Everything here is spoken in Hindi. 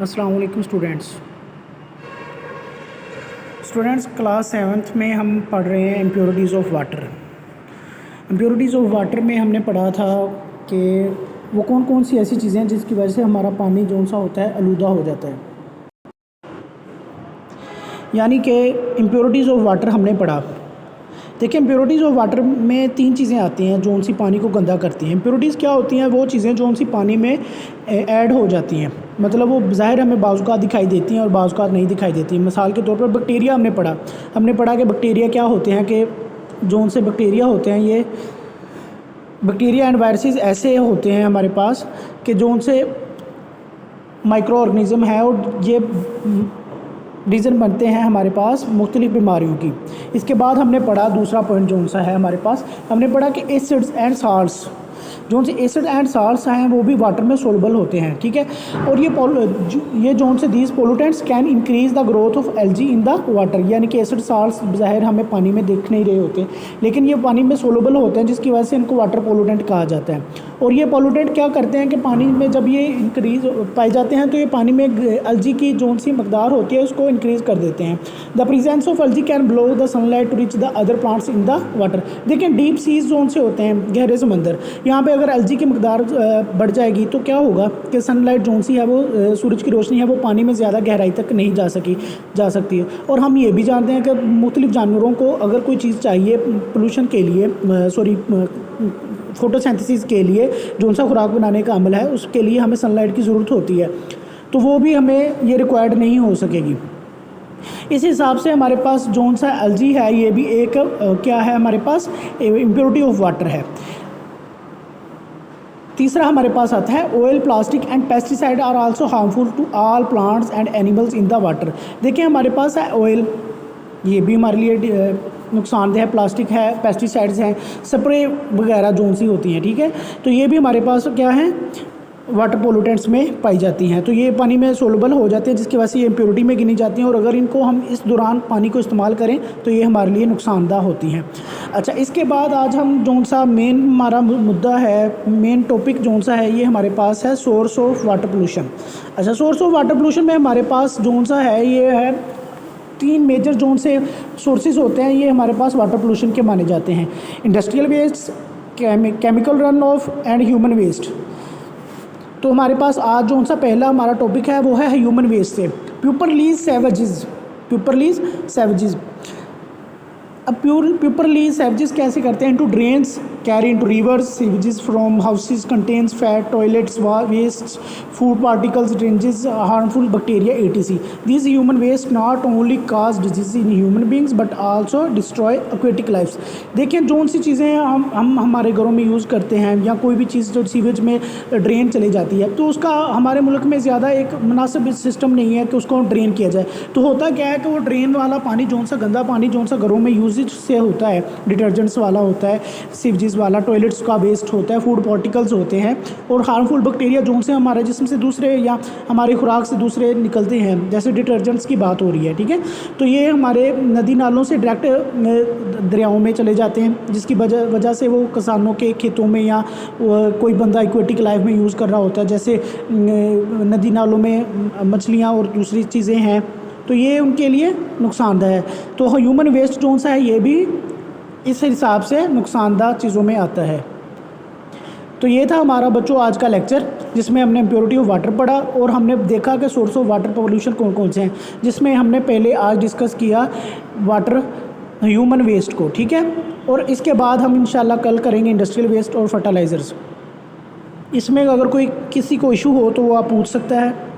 अस्सलाम वालेकुम स्टूडेंट्स क्लास 7th में हम पढ़ रहे हैं impurities of water. Impurities of water में हमने पढ़ा था कि वो कौन कौन सी ऐसी चीज़ें हैं जिसकी वजह से हमारा पानी जो सा होता है आलूदा हो जाता है। यानी कि इम्प्योरिटीज़ ऑफ वाटर हमने पढ़ा। देखिए इम्प्योरिटीज़ ऑफ वाटर में 3 चीज़ें आती हैं जो सी पानी को गंदा करती हैं। इम्प्योरिटीज़ क्या होती हैं? वो चीज़ें जो सी पानी में ऐड हो जाती हैं, मतलब वो ज़ाहिर हमें बाज़ दिखाई देती हैं और बाज़ नहीं दिखाई देती। मिसाल के तौर पर बैक्टीरिया हमने पढ़ा कि बैक्टीरिया क्या होते हैं, कि जो से बैक्टीरिया होते हैं, ये बैक्टीरिया एंड वायरसेस ऐसे होते हैं हमारे पास कि जो से माइक्रो ऑर्गेनिज़म है और ये रीज़न बनते हैं हमारे पास मुख्तलिफ़ बीमारियों की। इसके बाद हमने पढ़ा दूसरा पॉइंट जो सा है हमारे पास, हमने पढ़ा कि एसिड्स एंड साल्ट्स, जो से एसिड एंड साल्ट्स हैं वो भी वाटर में सोलबल होते हैं, ठीक है। और ये जो से these pollutants can increase the growth of algae in the water, यानी कि एसिड साल्ट्स ज़ाहिर हमें पानी में दिख नहीं रहे होते, लेकिन ये पानी में सोलबल होते हैं, जिसकी वजह से इनको वाटर पोलूटेंट कहा जाता है। और ये पोलूटेंट क्या करते हैं कि पानी में जब ये इंक्रीज़ पाए जाते हैं तो ये पानी में एल्गी की जो सी मकदार होती है उसको इंक्रीज़ कर देते हैं। The presence of algae can block the sunlight to reach the other plants in the water. देखिए डीप सीज जोन से होते हैं, गहरे समंदर, यहाँ पे अगर एल्गी की मकदार बढ़ जाएगी तो क्या होगा कि सनलाइट जोन सी है वो सूरज की रोशनी है वो पानी में ज़्यादा गहराई तक नहीं जा सकती है। और हम ये भी जानते हैं कि मुख्तलिफ़ जानवरों को अगर कोई चीज़ चाहिए पोल्यूशन के लिए फोटोसिंथेसिस के लिए, जो सा खुराक बनाने का अमल है, उसके लिए हमें सनलाइट की ज़रूरत होती है, तो वो भी हमें ये रिक्वायर्ड नहीं हो सकेगी। इस हिसाब से हमारे पास जो सा एल्गी है ये भी एक क्या है, हमारे पास इम्प्योरिटी ऑफ वाटर है। तीसरा हमारे पास आता है oil, plastic and pesticide are also harmful to all plants and animals in the water. देखिए हमारे पास है ऑयल, ये भी हमारे लिए नुकसानदेह है, प्लास्टिक है, पेस्टिसाइड्स हैं, स्प्रे वगैरह जो सी होती हैं, ठीक है। तो ये भी हमारे पास क्या है, वाटर पोलूटेंट्स में पाई जाती हैं, तो ये पानी में सोलबल हो जाते हैं, जिसकी वजह से ये इम्प्योरिटी में गिनी जाती हैं। और अगर इनको हम इस दौरान पानी को इस्तेमाल करें तो ये हमारे लिए नुकसानदा होती हैं। अच्छा, इसके बाद आज हम जो सा मेन हमारा मुद्दा है, मेन टॉपिक जो सा है, ये हमारे पास है सोर्स ऑफ वाटर पोल्यूशन। अच्छा, सोर्स ऑफ वाटर पोल्यूशन में हमारे पास जो सा है ये है 3 मेजर जोन से सोर्सेज होते हैं, ये हमारे पास वाटर पोल्यूशन के माने जाते हैं। Industrial waste, chemical run off and human waste. तो हमारे पास आज जो सा पहला हमारा टॉपिक है वो है ह्यूमन वेस्ट से। Purposely sewages. अब प्यूपरलीज सैवेजेस कैसे करते हैं? Into drains, carry into rivers, sewages from houses contains fat, toilets waste, food particles, drainages, harmful bacteria etc. This human waste not only cause disease in human beings but also destroy aquatic lifes. देखिए जो सी चीज़ें हम हमारे घरों में यूज़ करते हैं, या कोई भी चीज़ जो सीवेज में ड्रेन चली जाती है, तो उसका हमारे मुल्क में ज़्यादा एक मुनासिब सिस्टम नहीं है कि उसको ड्रेन किया जाए। तो होता क्या है कि वो ड्रेन वाला पानी जो सा गंदा पानी जो सा घरों में यूजेज से होता है, डिटर्जेंट्स वाला होता है, सीवेजेस वाला, टॉयलेट्स का वेस्ट होता है, फूड पार्टिकल्स होते हैं, और हार्मफुल बैक्टीरिया जो से हमारे जिस्म से दूसरे या हमारी खुराक से दूसरे निकलते हैं, जैसे डिटर्जेंट्स की बात हो रही है, ठीक है। तो ये हमारे नदी नालों से डायरेक्ट दरियाओं में चले जाते हैं, जिसकी वजह से वो किसानों के खेतों में या कोई बंदा एक्वेटिक लाइफ में यूज़ कर रहा होता है, जैसे नदी नालों में मछलियाँ और दूसरी चीज़ें हैं, तो ये उनके लिए नुकसानदेह है। तो ह्यूमन वेस्ट जो सा है ये भी इस हिसाब से नुकसानदा चीज़ों में आता है। तो ये था हमारा बच्चों आज का लेक्चर, जिसमें हमने इम्प्योरिटी ऑफ वाटर पढ़ा और हमने देखा कि सोर्स ऑफ वाटर पोल्यूशन कौन कौन से हैं, जिसमें हमने पहले आज डिस्कस किया वाटर ह्यूमन वेस्ट को, ठीक है। और इसके बाद हम इंशाल्लाह कल करेंगे इंडस्ट्रियल वेस्ट और फर्टिलाइज़र्स। इसमें अगर कोई किसी को इशू हो तो वो आप पूछ सकता है।